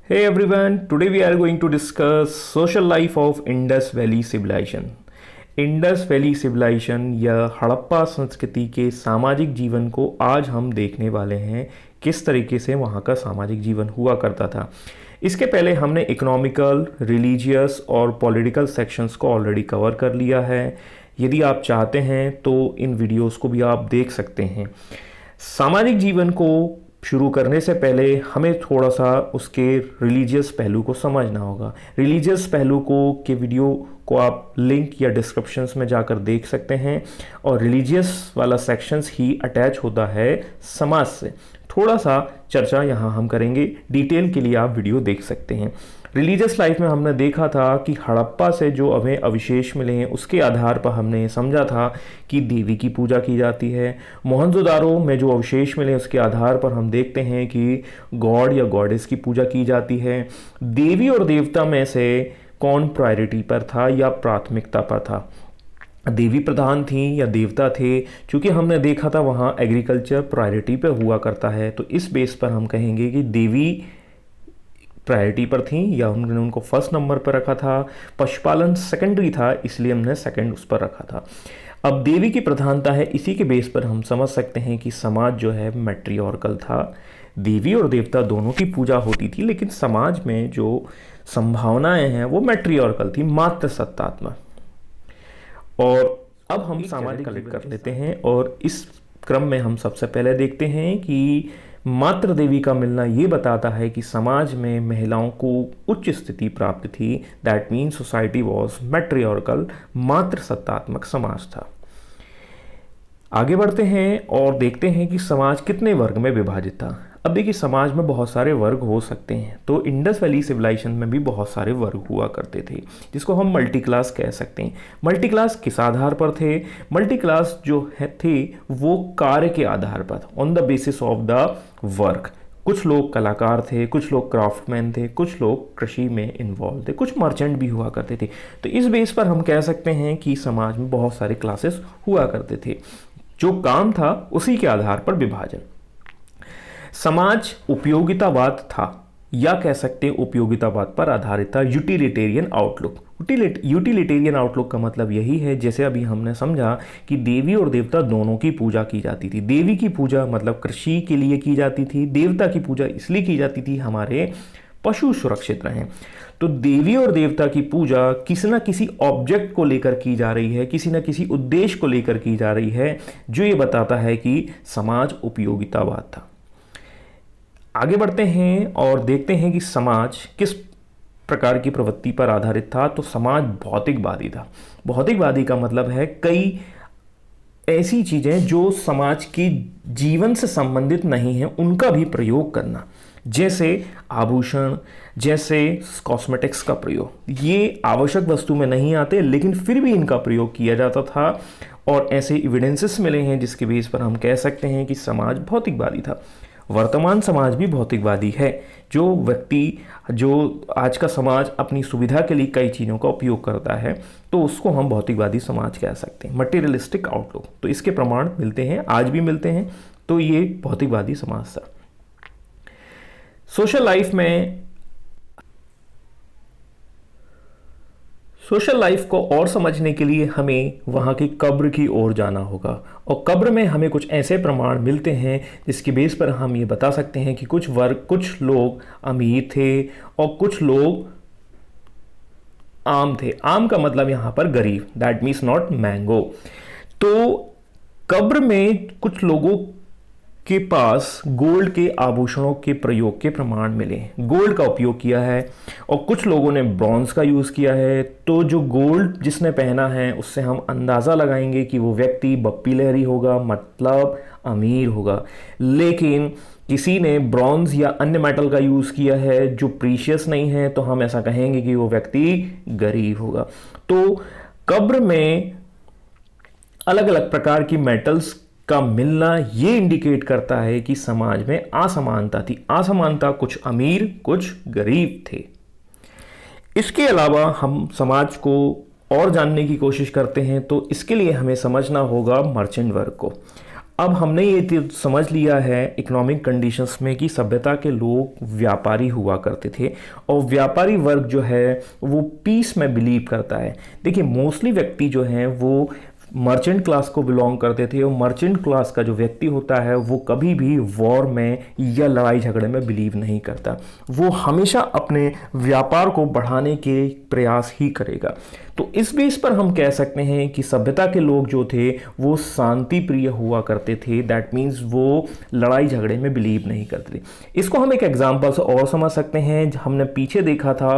Hey everyone, today we are going to discuss social life of Indus Valley Civilization. Indus valley civilization या हड़प्पा संस्कृति के सामाजिक जीवन को आज हम देखने वाले हैं, किस तरीके से वहाँ का सामाजिक जीवन हुआ करता था। इसके पहले हमने इकोनॉमिकल, रिलीजियस और पॉलिटिकल सेक्शंस को ऑलरेडी कवर कर लिया है। यदि आप चाहते हैं तो इन वीडियोस को भी आप देख सकते हैं। सामाजिक जीवन को शुरू करने से पहले हमें थोड़ा सा उसके रिलीजियस पहलू को समझना होगा। रिलीजियस पहलू के वीडियो को आप लिंक या डिस्क्रिप्शंस में जाकर देख सकते हैं, और रिलीजियस वाला सेक्शंस ही अटैच होता है समाज से। थोड़ा सा चर्चा यहाँ हम करेंगे, डिटेल के लिए आप वीडियो देख सकते हैं। रिलीजियस लाइफ में हमने देखा था कि हड़प्पा से जो हमें अवशेष मिले हैं उसके आधार पर हमने समझा था कि देवी की पूजा की जाती है। मोहनजोदारो में जो अवशेष मिले उसके आधार पर हम देखते हैं कि गॉड या गॉडेस की पूजा की जाती है। देवी और देवता में से कौन प्रायोरिटी पर था या प्राथमिकता पर था, देवी प्रधान थी या देवता थे। क्योंकि हमने देखा था वहाँ एग्रीकल्चर प्रायोरिटी पे हुआ करता है, तो इस बेस पर हम कहेंगे कि देवी प्रायोरिटी पर थी या उन्होंने उनको फर्स्ट नंबर पर रखा था। पशुपालन सेकेंडरी था, इसलिए हमने सेकंड उस पर रखा था। अब देवी की प्रधानता है, इसी के बेस पर हम समझ सकते हैं कि समाज जो है मैट्रियार्कल था। देवी और देवता दोनों की पूजा होती थी, लेकिन समाज में जो संभावनाएं हैं वो मैट्रियार्कल थी, मात्र सत्तात्मक। और अब हम सामाजिक कलेक्ट कर लेते हैं, और इस क्रम में हम सबसे पहले देखते हैं कि मात्र देवी का मिलना ये बताता है कि समाज में महिलाओं को उच्च स्थिति प्राप्त थी। दैट मीन सोसाइटी वॉज मैट्रियार्कल, मात्र सत्तात्मक समाज था। आगे बढ़ते हैं और देखते हैं कि समाज कितने वर्ग में विभाजित था। अब देखिए, समाज में बहुत सारे वर्ग हो सकते हैं, तो इंडस वैली सिविलाइजेशन में भी बहुत सारे वर्ग हुआ करते थे, जिसको हम मल्टी क्लास कह सकते हैं। मल्टी क्लास किस आधार पर थे? मल्टी क्लास जो है थे वो कार्य के आधार पर, on the basis of the work. कुछ लोग कलाकार थे, कुछ लोग क्राफ्टमैन थे, कुछ लोग कृषि में इन्वॉल्व थे, कुछ मर्चेंट भी हुआ करते थे। तो इस बेस पर हम कह सकते हैं कि समाज में बहुत सारे क्लासेस हुआ करते थे, जो काम था उसी के आधार पर विभाजन। समाज उपयोगितावाद था, या कह सकते हैं उपयोगितावाद पर आधारित था। Utilitarian outlook. यूटिलिटेरियन आउटलुक का मतलब यही है, जैसे अभी हमने समझा कि देवी और देवता दोनों की पूजा की जाती थी। देवी की पूजा मतलब कृषि के लिए की जाती थी, देवता की पूजा इसलिए की जाती थी हमारे पशु सुरक्षित रहें। तो देवी और देवता की पूजा किसी न किसी ऑब्जेक्ट को लेकर की जा रही है, किसी न किसी उद्देश्य को लेकर की जा रही है, जो ये बताता है कि समाज उपयोगितावाद था। आगे बढ़ते हैं और देखते हैं कि समाज किस प्रकार की प्रवृत्ति पर आधारित था। तो समाज भौतिकवादी था। भौतिकवादी का मतलब है कई ऐसी चीजें जो समाज के जीवन से संबंधित नहीं है उनका भी प्रयोग करना, जैसे आभूषण, जैसे कॉस्मेटिक्स का प्रयोग। ये आवश्यक वस्तु में नहीं आते, लेकिन फिर भी इनका प्रयोग किया जाता था, और ऐसे एविडेंसेस मिले हैं जिसके बेस पर हम कह सकते हैं कि समाज भौतिकवादी था। वर्तमान समाज भी भौतिकवादी है। जो आज का समाज अपनी सुविधा के लिए कई चीज़ों का उपयोग करता है, तो उसको हम भौतिकवादी समाज कह सकते हैं, मटेरियलिस्टिक आउटलुक। तो इसके प्रमाण मिलते हैं, आज भी मिलते हैं। तो ये भौतिकवादी समाज था। सोशल लाइफ को और समझने के लिए हमें वहाँ की कब्र की ओर जाना होगा, और कब्र में हमें कुछ ऐसे प्रमाण मिलते हैं जिसके बेस पर हम ये बता सकते हैं कि कुछ लोग अमीर थे और कुछ लोग आम थे। आम का मतलब यहाँ पर गरीब, दैट मीन्स नॉट मैंगो। तो कब्र में कुछ लोगों के पास गोल्ड के आभूषणों के प्रयोग के प्रमाण मिले, गोल्ड का उपयोग किया है, और कुछ लोगों ने ब्रॉन्ज का यूज़ किया है। तो जो गोल्ड जिसने पहना है उससे हम अंदाज़ा लगाएंगे कि वो व्यक्ति बप्पी लहरी होगा, मतलब अमीर होगा। लेकिन किसी ने ब्रॉन्ज या अन्य मेटल का यूज़ किया है जो प्रीशियस नहीं है, तो हम ऐसा कहेंगे कि वो व्यक्ति गरीब होगा। तो कब्र में अलग अलग प्रकार की मेटल्स का मिलना ये इंडिकेट करता है कि समाज में असमानता थी। असमानता, कुछ अमीर कुछ गरीब थे। इसके अलावा हम समाज को और जानने की कोशिश करते हैं, तो इसके लिए हमें समझना होगा मर्चेंट वर्ग को। अब हमने ये समझ लिया है इकोनॉमिक कंडीशंस में कि सभ्यता के लोग व्यापारी हुआ करते थे और व्यापारी वर्ग जो है वो पीस में बिलीव करता है। देखिए मोस्टली व्यक्ति जो हैं वो मर्चेंट क्लास को बिलोंग करते थे और मर्चेंट क्लास का जो व्यक्ति होता है वो कभी भी वॉर में या लड़ाई झगड़े में बिलीव नहीं करता, वो हमेशा अपने व्यापार को बढ़ाने के प्रयास ही करेगा। तो इस बेस पर हम कह सकते हैं कि सभ्यता के लोग जो थे वो शांति प्रिय हुआ करते थे। दैट मीन्स वो लड़ाई झगड़े में बिलीव नहीं करते थे। इसको हम एक एग्जाम्पल से और समझ सकते हैं। हमने पीछे देखा था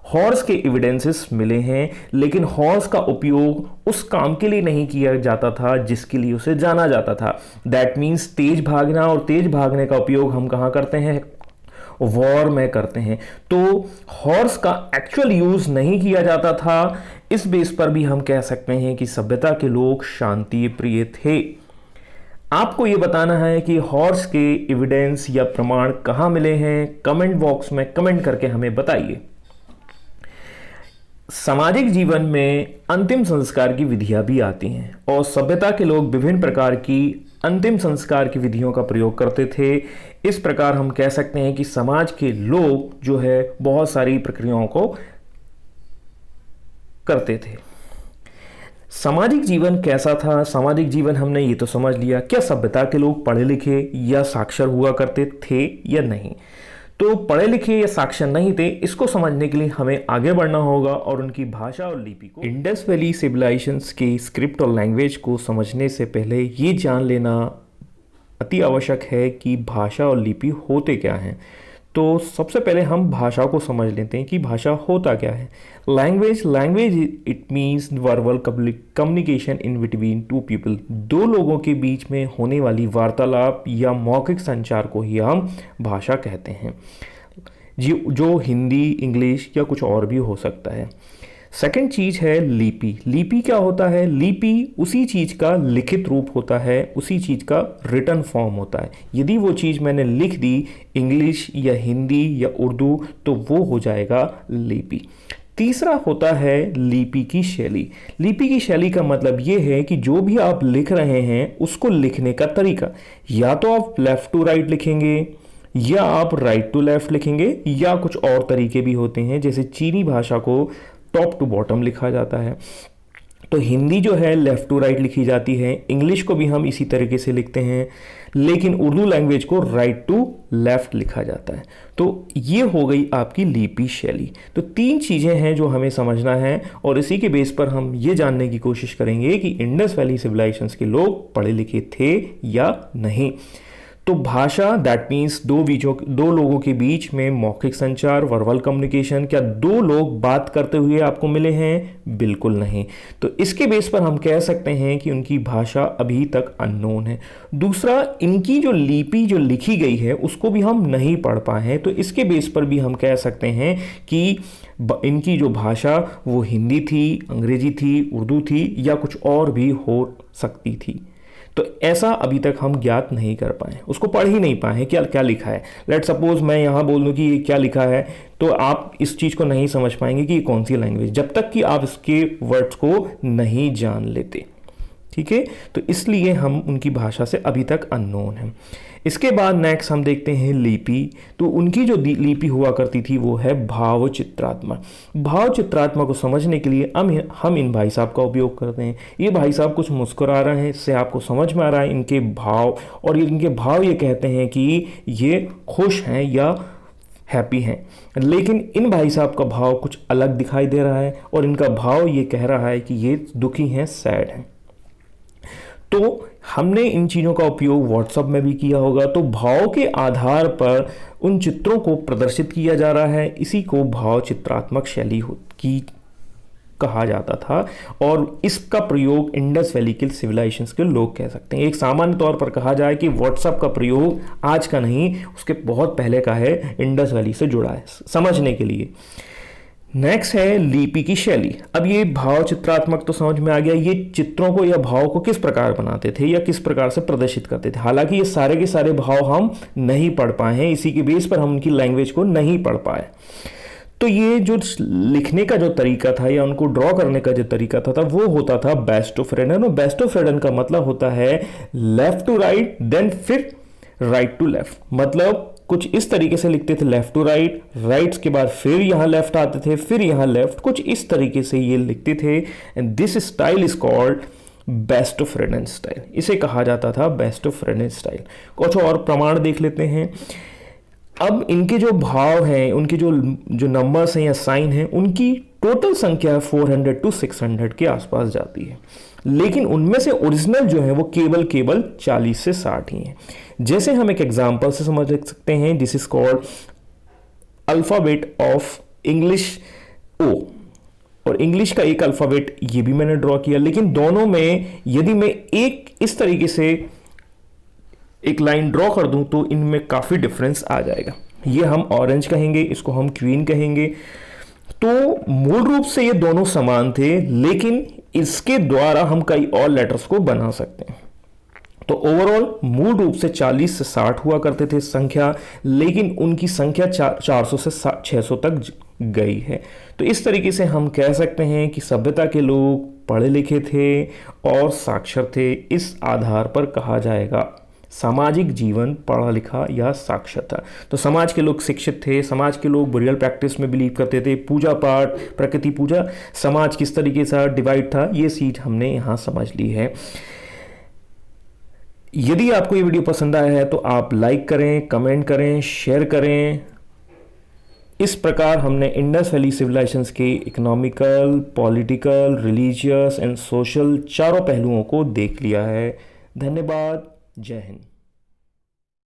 हॉर्स के एविडेंसेस मिले हैं, लेकिन हॉर्स का उपयोग उस काम के लिए नहीं किया जाता था जिसके लिए उसे जाना जाता था। दैट मीन्स तेज भागना, और तेज भागने का उपयोग हम कहाँ करते हैं? वॉर में करते हैं। तो हॉर्स का एक्चुअल यूज नहीं किया जाता था। इस बेस पर भी हम कह सकते हैं कि सभ्यता के लोग शांति प्रिय थे। आपको यह बताना है कि हॉर्स के एविडेंस या प्रमाण कहाँ मिले हैं। कमेंट बॉक्स में कमेंट करके हमें बताइए। सामाजिक जीवन में अंतिम संस्कार की विधियां भी आती हैं और सभ्यता के लोग विभिन्न प्रकार की अंतिम संस्कार की विधियों का प्रयोग करते थे। इस प्रकार हम कह सकते हैं कि समाज के लोग जो है बहुत सारी प्रक्रियाओं को करते थे। सामाजिक जीवन कैसा था? सामाजिक जीवन हमने ये तो समझ लिया। क्या सभ्यता के लोग पढ़े लिखे या साक्षर हुआ करते थे या नहीं? तो पढ़े लिखे या साक्षर नहीं थे, इसको समझने के लिए हमें आगे बढ़ना होगा और उनकी भाषा और लिपि को। इंडस वैली सिविलाइजेशंस की स्क्रिप्ट और लैंग्वेज को समझने से पहले ये जान लेना अति आवश्यक है कि भाषा और लिपि होते क्या हैं। तो सबसे पहले हम भाषा को समझ लेते हैं कि भाषा होता क्या है। Language it means verbal communication in between two people. दो लोगों के बीच में होने वाली वार्तालाप या मौखिक संचार को ही हम भाषा कहते हैं, जो हिंदी, इंग्लिश या कुछ और भी हो सकता है। सेकंड चीज़ है लिपि। लिपि क्या होता है? लिपि उसी चीज़ का लिखित रूप होता है, उसी चीज़ का रिटन फॉर्म होता है। यदि वो चीज़ मैंने लिख दी इंग्लिश या हिंदी या उर्दू तो वो हो जाएगा लिपि। तीसरा होता है लिपि की शैली। लिपि की शैली का मतलब ये है कि जो भी आप लिख रहे हैं उसको लिखने का तरीका, या तो आप लेफ्ट टू राइट लिखेंगे या आप राइट टू लेफ्ट लिखेंगे, या कुछ और तरीके भी होते हैं। जैसे चीनी भाषा को टॉप टू बॉटम लिखा जाता है, तो हिंदी जो है लेफ्ट टू राइट लिखी जाती है। इंग्लिश को भी हम इसी तरीके से लिखते हैं, लेकिन उर्दू लैंग्वेज को राइट टू लेफ्ट लिखा जाता है। तो ये हो गई आपकी लिपि शैली। तो तीन चीज़ें हैं जो हमें समझना है और इसी के बेस पर हम ये जानने की कोशिश करेंगे कि इंडस वैली सिविलाइजेशंस के लोग पढ़े लिखे थे या नहीं। तो भाषा दैट मीन्स दो लोगों के बीच में मौखिक संचार, वर्बल कम्युनिकेशन। क्या दो लोग बात करते हुए आपको मिले हैं? बिल्कुल नहीं। तो इसके बेस पर हम कह सकते हैं कि उनकी भाषा अभी तक अननोन है। दूसरा, इनकी जो लिपि जो लिखी गई है उसको भी हम नहीं पढ़ पाए हैं, तो इसके बेस पर भी हम कह सकते हैं कि इनकी जो भाषा वो हिंदी थी, अंग्रेजी थी, उर्दू थी या कुछ और भी हो सकती थी। तो ऐसा अभी तक हम ज्ञात नहीं कर पाए, उसको पढ़ ही नहीं पाए क्या क्या लिखा है। लेट सपोज मैं यहाँ बोल दूँ कि ये क्या लिखा है, तो आप इस चीज़ को नहीं समझ पाएंगे कि ये कौन सी लैंग्वेज, जब तक कि आप इसके वर्ड्स को नहीं जान लेते। ठीक है, तो इसलिए हम उनकी भाषा से अभी तक अननोन हैं। इसके बाद नेक्स्ट हम देखते हैं लिपि। तो उनकी जो लिपि हुआ करती थी वो है भाव चित्रात्मक। भाव चित्रात्मक को समझने के लिए हम इन भाई साहब का उपयोग करते हैं। ये भाई साहब कुछ मुस्कुरा रहे हैं, इससे आपको समझ में आ रहा है इनके भाव, और इनके भाव ये कहते हैं कि ये खुश हैं या हैप्पी हैं। लेकिन इन भाई साहब का भाव कुछ अलग दिखाई दे रहा है और इनका भाव ये कह रहा है कि ये दुखी हैं, सैड हैं। तो हमने इन चीज़ों का उपयोग व्हाट्सएप में भी किया होगा। तो भाव के आधार पर उन चित्रों को प्रदर्शित किया जा रहा है, इसी को भाव चित्रात्मक शैली की कहा जाता था और इसका प्रयोग इंडस वैली के सिविलाइजेशंस के लोग कह सकते हैं। एक सामान्य तौर पर कहा जाए कि व्हाट्सएप का प्रयोग आज का नहीं, उसके बहुत पहले का है, इंडस वैली से जुड़ा है समझने के लिए। नेक्स्ट है लिपि की शैली। अब ये भाव चित्रात्मक तो समझ में आ गया, ये चित्रों को या भाव को किस प्रकार बनाते थे या किस प्रकार से प्रदर्शित करते थे। हालांकि ये सारे के सारे भाव हम नहीं पढ़ पाए हैं, इसी के बेस पर हम उनकी लैंग्वेज को नहीं पढ़ पाए। तो ये जो लिखने का जो तरीका था या उनको ड्रॉ करने का जो तरीका था वो होता था बेस्ट ऑफ फ्रेडन। और बेस्ट ऑफ फ्रेडन का मतलब होता है लेफ्ट टू राइट, देन फिर राइट टू लेफ्ट। मतलब कुछ इस तरीके से लिखते थे, लेफ्ट टू राइट, राइट के बाद फिर यहां लेफ्ट आते थे, फिर यहां लेफ्ट, कुछ इस तरीके से ये लिखते थे। And this style is called best of फ्रेडन स्टाइल। इसे कहा जाता था बेस्ट ऑफ फ्रेडन स्टाइल। कुछ और प्रमाण देख लेते हैं। अब इनके जो भाव हैं, उनके जो नंबर्स हैं या साइन हैं, उनकी टोटल संख्या 400 to 600 के आसपास जाती है, लेकिन उनमें से ओरिजिनल जो है वो केवल 40 से 60 ही हैं। जैसे हम एक एग्जांपल से समझ सकते हैं, this is called alphabet of English ओ, और इंग्लिश का एक अल्फाबेट ये भी मैंने ड्रॉ किया, लेकिन दोनों में यदि मैं एक इस तरीके से एक लाइन ड्रॉ कर दूं तो इनमें काफी डिफरेंस आ जाएगा। ये हम ऑरेंज कहेंगे, इसको हम क्वीन कहेंगे। तो मूल रूप से ये दोनों समान थे, लेकिन इसके द्वारा हम कई और लेटर्स को बना सकते हैं। तो ओवरऑल मूल रूप से 40 से 60 हुआ करते थे संख्या, लेकिन उनकी संख्या 400 से 600 तक गई है। तो इस तरीके से हम कह सकते हैं कि सभ्यता के लोग पढ़े लिखे थे और साक्षर थे। इस आधार पर कहा जाएगा सामाजिक जीवन पढ़ा लिखा या साक्षर था। तो समाज के लोग शिक्षित थे, समाज के लोग बुरियल प्रैक्टिस में बिलीव करते थे, पूजा पाठ, प्रकृति पूजा, समाज किस तरीके से डिवाइड था, ये चीज हमने यहाँ समझ ली है। यदि आपको ये वीडियो पसंद आया है तो आप लाइक करें, कमेंट करें, शेयर करें। इस प्रकार हमने इंडस वैली सिविलाइजेशंस के economical, political, religious and social चारों पहलुओं को देख लिया है। धन्यवाद। जय हिंद।